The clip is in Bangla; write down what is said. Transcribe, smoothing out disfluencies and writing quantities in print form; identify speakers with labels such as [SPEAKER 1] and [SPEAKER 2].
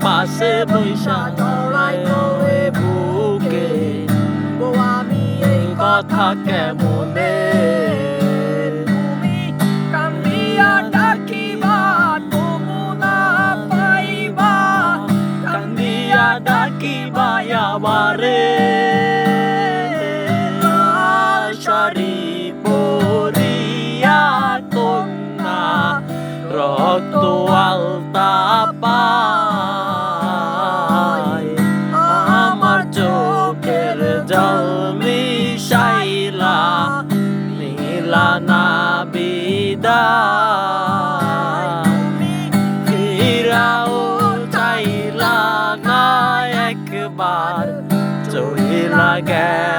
[SPEAKER 1] পাশে বৈশা জড়াই তোরে বুকে ও আমি এই কথা কেমনে তুমি কান্দিয়া ডাকিবা তবু না পাইবা কান্দিয়া ডাকিবা আমারে শাড়ি পরিয়া কন্যা রক্ত আলতা পায় আমার চোখের জল মিশাইলা নীলা না বিদায় ফিরাও চাইলা না একবার চইলা গেল